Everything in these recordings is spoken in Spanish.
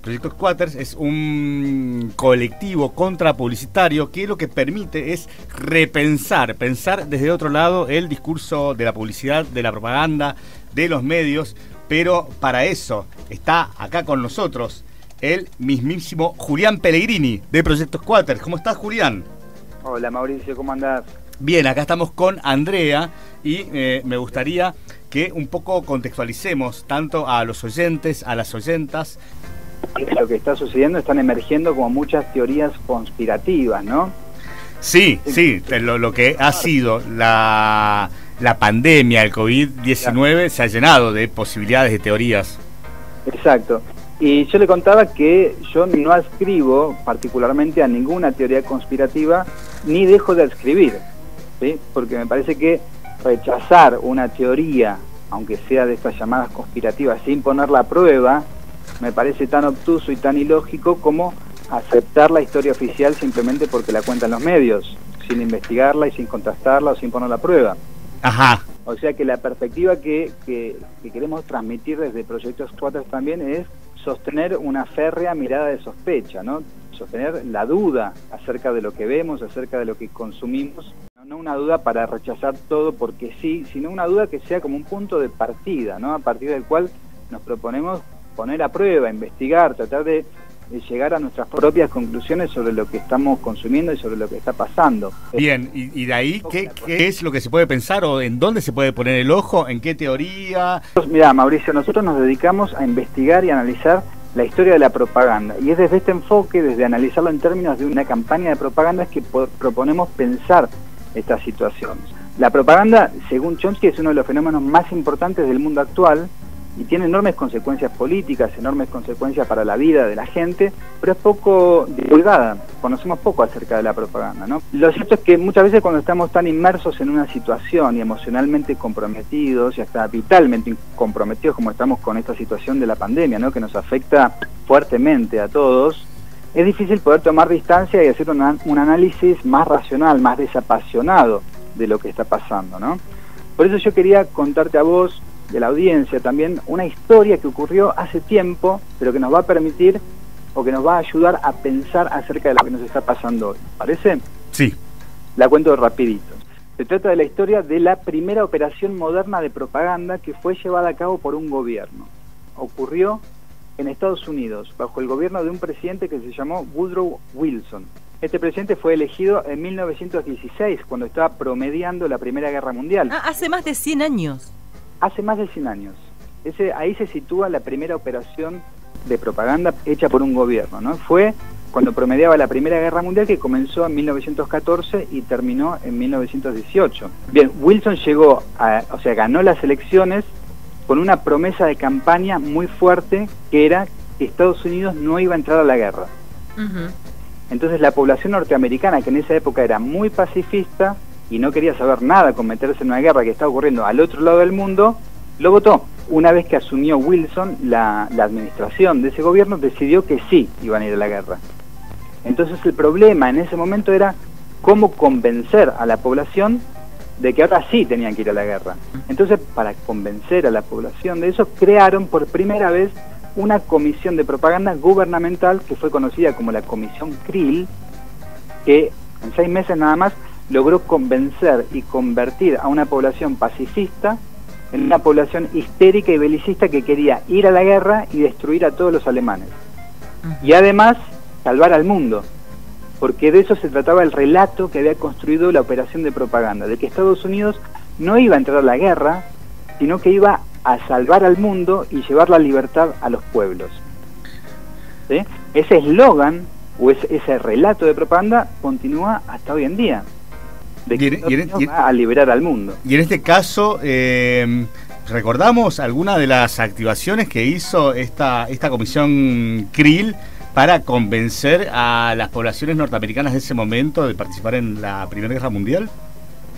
Proyecto Squatters es un colectivo contrapublicitario que lo que permite es pensar desde otro lado el discurso de la publicidad, de la propaganda, de los medios, pero para eso está acá con nosotros el mismísimo Julián Pellegrini de Proyecto Squatters. ¿Cómo estás, Julián? Hola, Mauricio, ¿cómo andás? Bien, acá estamos con Andrea y me gustaría que un poco contextualicemos tanto a los oyentes, a las oyentas. Lo que está sucediendo, están emergiendo como muchas teorías conspirativas, ¿no? Sí, lo que ha sido la pandemia, el COVID-19, se ha llenado de posibilidades de teorías. Exacto. Y yo le contaba que yo no adscribo particularmente a ninguna teoría conspirativa, ni dejo de adscribir, ¿sí? Porque me parece que rechazar una teoría, aunque sea de estas llamadas conspirativas, sin ponerla a prueba, me parece tan obtuso y tan ilógico como aceptar la historia oficial simplemente porque la cuentan los medios, sin investigarla y sin contrastarla o sin ponerla a prueba. Ajá. O sea que la perspectiva que queremos transmitir desde Proyecto Squatters también es sostener una férrea mirada de sospecha, ¿no? Sostener la duda acerca de lo que vemos, acerca de lo que consumimos, no una duda para rechazar todo porque sí, sino una duda que sea como un punto de partida, ¿no? A partir del cual nos proponemos poner a prueba, investigar, tratar de llegar a nuestras propias conclusiones sobre lo que estamos consumiendo y sobre lo que está pasando. Bien, y de ahí, ¿qué es lo que se puede pensar o en dónde se puede poner el ojo? ¿En qué teoría? Mira, Mauricio, nosotros nos dedicamos a investigar y analizar la historia de la propaganda, y es desde este enfoque, desde analizarlo en términos de una campaña de propaganda, es que proponemos pensar estas situaciones. La propaganda, según Chomsky, es uno de los fenómenos más importantes del mundo actual y tiene enormes consecuencias políticas, enormes consecuencias para la vida de la gente, pero es poco divulgada, conocemos poco acerca de la propaganda, ¿no? Lo cierto es que muchas veces cuando estamos tan inmersos en una situación y emocionalmente comprometidos y hasta vitalmente comprometidos como estamos con esta situación de la pandemia, ¿no? Que nos afecta fuertemente a todos, es difícil poder tomar distancia y hacer un análisis más racional, más desapasionado de lo que está pasando, ¿no? Por eso yo quería contarte a vos, de la audiencia también, una historia que ocurrió hace tiempo, pero que nos va a permitir o que nos va a ayudar a pensar acerca de lo que nos está pasando hoy. ¿Parece? Sí. La cuento rapidito. Se trata de la historia de la primera operación moderna de propaganda que fue llevada a cabo por un gobierno. Ocurrió en Estados Unidos, bajo el gobierno de un presidente que se llamó Woodrow Wilson. Este presidente fue elegido en 1916, cuando estaba promediando la Primera Guerra Mundial. Hace más de 100 años. Hace más de 100 años. Ahí se sitúa la primera operación de propaganda hecha por un gobierno, ¿no? Fue cuando promediaba la Primera Guerra Mundial, que comenzó en 1914 y terminó en 1918. Bien, Wilson ganó las elecciones con una promesa de campaña muy fuerte, que era que Estados Unidos no iba a entrar a la guerra. Entonces la población norteamericana, que en esa época era muy pacifista y no quería saber nada con meterse en una guerra que estaba ocurriendo al otro lado del mundo, lo votó. Una vez que asumió Wilson, la administración de ese gobierno decidió que sí iban a ir a la guerra. Entonces el problema en ese momento era cómo convencer a la población de que ahora sí tenían que ir a la guerra. Entonces, para convencer a la población de eso, crearon por primera vez una comisión de propaganda gubernamental que fue conocida como la Comisión Creel, que en 6 meses nada más logró convencer y convertir a una población pacifista en una población histérica y belicista que quería ir a la guerra y destruir a todos los alemanes. Y además, salvar al mundo, porque de eso se trataba el relato que había construido la operación de propaganda, de que Estados Unidos no iba a entrar a la guerra, sino que iba a salvar al mundo y llevar la libertad a los pueblos. ¿Sí? Ese eslogan, o ese relato de propaganda, continúa hasta hoy en día. De que va a liberar al mundo. Y en este caso, ¿recordamos alguna de las activaciones que hizo esta comisión Creel para convencer a las poblaciones norteamericanas de ese momento de participar en la Primera Guerra Mundial?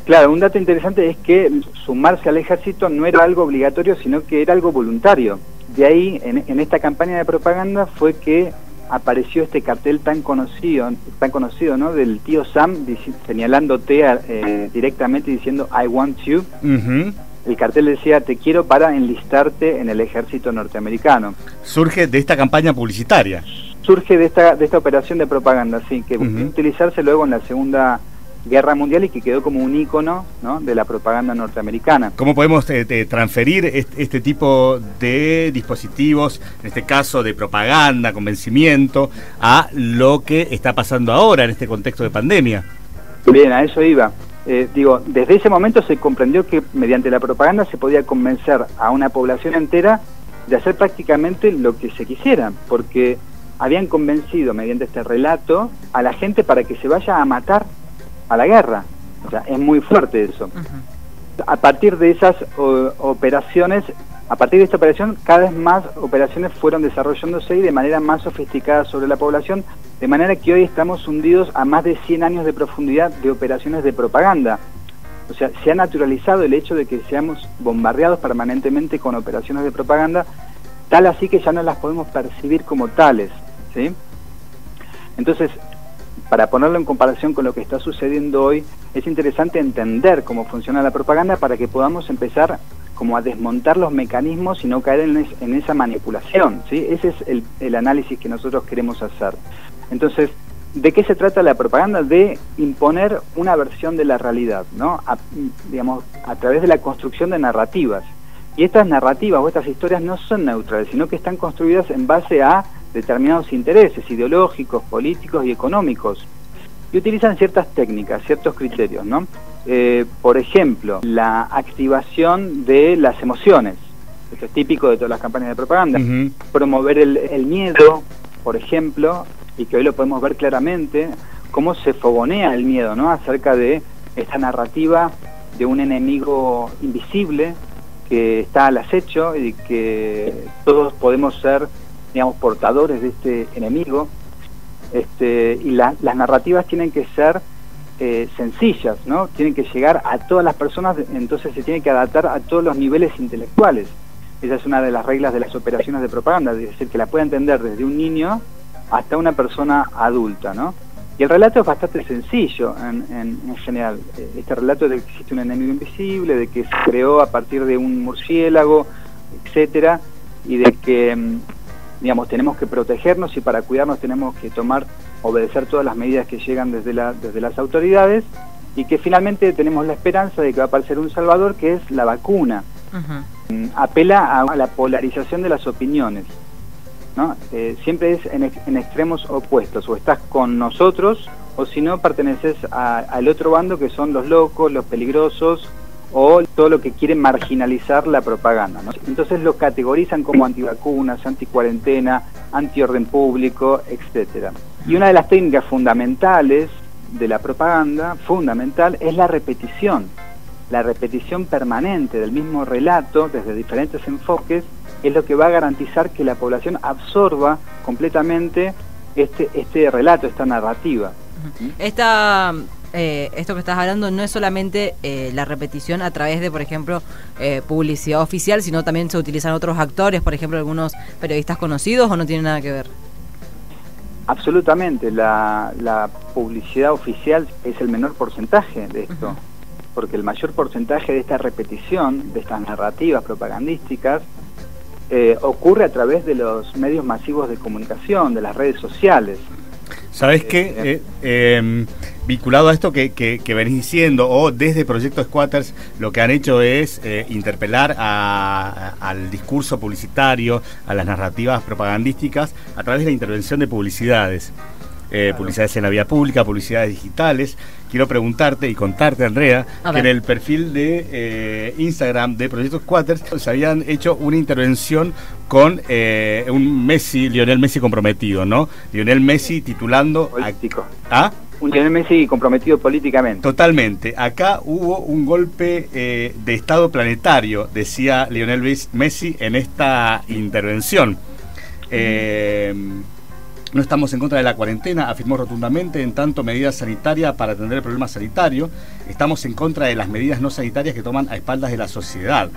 Claro, un dato interesante es que sumarse al ejército no era algo obligatorio, sino que era algo voluntario. De ahí, en esta campaña de propaganda, fue que apareció este cartel tan conocido, ¿no? Del tío Sam señalándote directamente diciendo I want you. el cartel decía: te quiero para enlistarte en el ejército norteamericano. Surge de esta campaña publicitaria. Surge de esta operación de propaganda, sí, que buscó utilizarse luego en la Segunda Guerra Mundial y que quedó como un ícono, ¿no?, de la propaganda norteamericana. ¿Cómo podemos transferir este tipo de dispositivos, en este caso de propaganda, convencimiento, a lo que está pasando ahora en este contexto de pandemia? Bien, a eso iba. Desde ese momento se comprendió que mediante la propaganda se podía convencer a una población entera de hacer prácticamente lo que se quisiera, porque habían convencido mediante este relato a la gente para que se vaya a matar a la guerra. O sea, es muy fuerte eso. A partir de esas operaciones, a partir de esta operación, cada vez más operaciones fueron desarrollándose y de manera más sofisticada sobre la población, de manera que hoy estamos hundidos a más de 100 años de profundidad de operaciones de propaganda. O sea, se ha naturalizado el hecho de que seamos bombardeados permanentemente con operaciones de propaganda, tal así que ya no las podemos percibir como tales, ¿sí? Entonces, para ponerlo en comparación con lo que está sucediendo hoy, es interesante entender cómo funciona la propaganda para que podamos empezar como a desmontar los mecanismos y no caer en esa manipulación, ¿sí? Ese es el análisis que nosotros queremos hacer. Entonces, ¿de qué se trata la propaganda? De imponer una versión de la realidad, ¿no? A través de la construcción de narrativas. Y estas narrativas o estas historias no son neutrales, sino que están construidas en base a determinados intereses ideológicos, políticos y económicos. Y utilizan ciertas técnicas, ciertos criterios, ¿no? Por ejemplo, la activación de las emociones. Esto es típico de todas las campañas de propaganda. Promover el miedo, por ejemplo, y que hoy lo podemos ver claramente, cómo se fogonea el miedo, ¿no?, acerca de esta narrativa de un enemigo invisible que está al acecho y que todos podemos ser, digamos, portadores de este enemigo. Y las narrativas tienen que ser sencillas, ¿no? Tienen que llegar a todas las personas, entonces se tiene que adaptar a todos los niveles intelectuales. Esa es una de las reglas de las operaciones de propaganda, es decir, que la pueda entender desde un niño hasta una persona adulta, ¿no? Y el relato es bastante sencillo en general. Este relato de que existe un enemigo invisible, de que se creó a partir de un murciélago, etcétera, y de que, digamos, tenemos que protegernos y para cuidarnos tenemos que obedecer todas las medidas que llegan desde las autoridades, y que finalmente tenemos la esperanza de que va a aparecer un salvador, que es la vacuna. Apela a la polarización de las opiniones, ¿no? Siempre es en extremos opuestos, o estás con nosotros o si no perteneces al otro bando, que son los locos, los peligrosos o todo lo que quiere marginalizar la propaganda, ¿no? Entonces lo categorizan como antivacunas, anticuarentena, antiorden público, etcétera. Y una de las técnicas fundamentales de la propaganda, es la repetición permanente del mismo relato desde diferentes enfoques. Es lo que va a garantizar que la población absorba completamente este relato, esta narrativa. Esto que estás hablando no es solamente la repetición a través de, por ejemplo, publicidad oficial, sino también se utilizan otros actores, por ejemplo, algunos periodistas conocidos, ¿o no tiene nada que ver? Absolutamente, la publicidad oficial es el menor porcentaje de esto, porque el mayor porcentaje de esta repetición, de estas narrativas propagandísticas, ocurre a través de los medios masivos de comunicación, de las redes sociales. ¿Sabes qué? Vinculado a esto que venís diciendo, o desde Proyecto Squatters, lo que han hecho es interpelar al discurso publicitario, a las narrativas propagandísticas, a través de la intervención de publicidades. Publicidades en la vía pública, publicidades digitales. Quiero preguntarte y contarte, Andrea, que en el perfil de Instagram de Proyecto Squatters se habían hecho una intervención con un Lionel Messi comprometido, ¿no? Lionel Messi titulando... Político. Un Lionel Messi comprometido políticamente. Totalmente. Acá hubo un golpe de estado planetario, decía Lionel Messi en esta intervención. No estamos en contra de la cuarentena, afirmó rotundamente, en tanto medida sanitaria para atender el problema sanitario. Estamos en contra de las medidas no sanitarias que toman a espaldas de la sociedad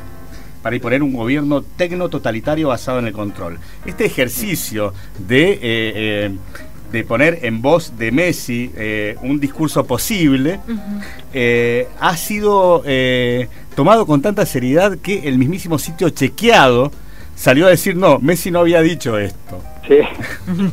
para imponer un gobierno tecno-totalitario basado en el control. Este ejercicio de de poner en voz de Messi un discurso posible, ha sido tomado con tanta seriedad que el mismísimo sitio Chequeado salió a decir, no, Messi no había dicho esto. Sí,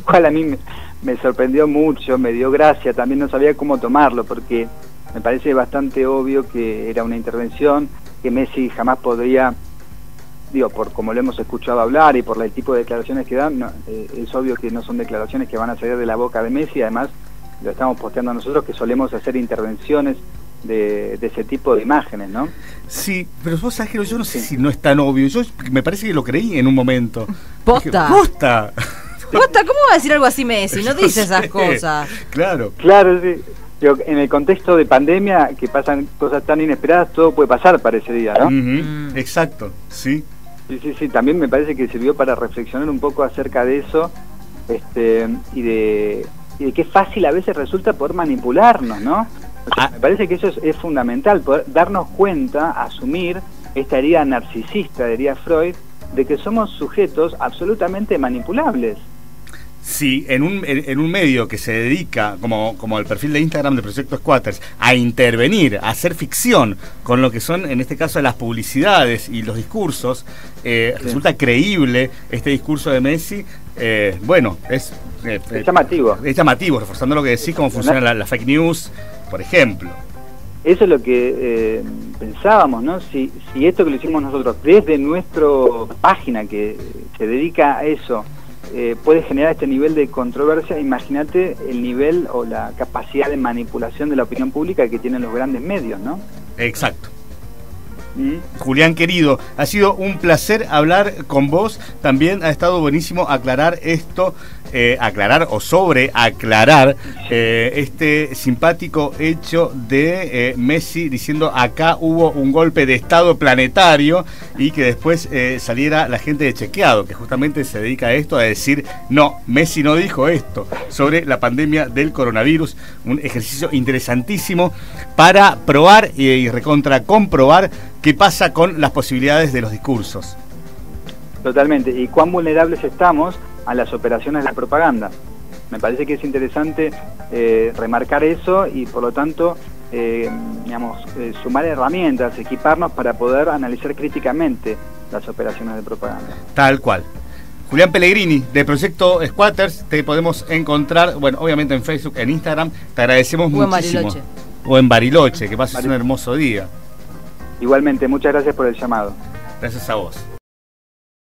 cual a mí me sorprendió mucho, me dio gracia, también no sabía cómo tomarlo, porque me parece bastante obvio que era una intervención, que Messi jamás podría, digo, por como lo hemos escuchado hablar y por el tipo de declaraciones que dan, es obvio que no son declaraciones que van a salir de la boca de Messi. Además lo estamos posteando nosotros, que solemos hacer intervenciones de ese tipo de imágenes, ¿no? Sí, pero vos sabés que yo no sé si no es tan obvio. Yo me parece que lo creí en un momento. ¡Posta! Dije, ¡posta! ¡Posta! ¿Cómo va a decir algo así Messi? No dice esas cosas. Claro. Claro, sí. Yo, en el contexto de pandemia, que pasan cosas tan inesperadas, todo puede pasar, parecería, ¿no? Exacto, sí. Sí, también me parece que sirvió para reflexionar un poco acerca de eso, y de qué fácil a veces resulta poder manipularnos, ¿no? O sea, me parece que eso es fundamental, poder darnos cuenta, asumir esta herida narcisista, diría Freud, de que somos sujetos absolutamente manipulables. Sí, en un medio que se dedica, como el perfil de Instagram de Proyecto Squatters, a intervenir, a hacer ficción con lo que son, en este caso, las publicidades y los discursos, resulta creíble este discurso de Messi. Bueno, es llamativo. Es llamativo, reforzando lo que decís, cómo funciona la fake news, por ejemplo. Eso es lo que pensábamos, ¿no? Si esto que lo hicimos nosotros desde nuestra página que se dedica a eso puede generar este nivel de controversia, imagínate el nivel o la capacidad de manipulación de la opinión pública que tienen los grandes medios, ¿no? Exacto. Julián querido, ha sido un placer hablar con vos. También ha estado buenísimo aclarar esto, aclarar este simpático hecho de Messi diciendo acá hubo un golpe de estado planetario, y que después saliera la gente de Chequeado, que justamente se dedica a esto, a decir no, Messi no dijo esto sobre la pandemia del coronavirus. Un ejercicio interesantísimo para probar y recontra comprobar qué pasa con las posibilidades de los discursos. Totalmente, y cuán vulnerables estamos a las operaciones de propaganda. Me parece que es interesante remarcar eso y por lo tanto sumar herramientas, equiparnos para poder analizar críticamente las operaciones de propaganda. Tal cual. Julián Pellegrini, de Proyecto Squatters, te podemos encontrar, bueno, obviamente en Facebook, en Instagram. Te agradecemos muchísimo. O en Bariloche, que pases un hermoso día. Igualmente, muchas gracias por el llamado. Gracias a vos.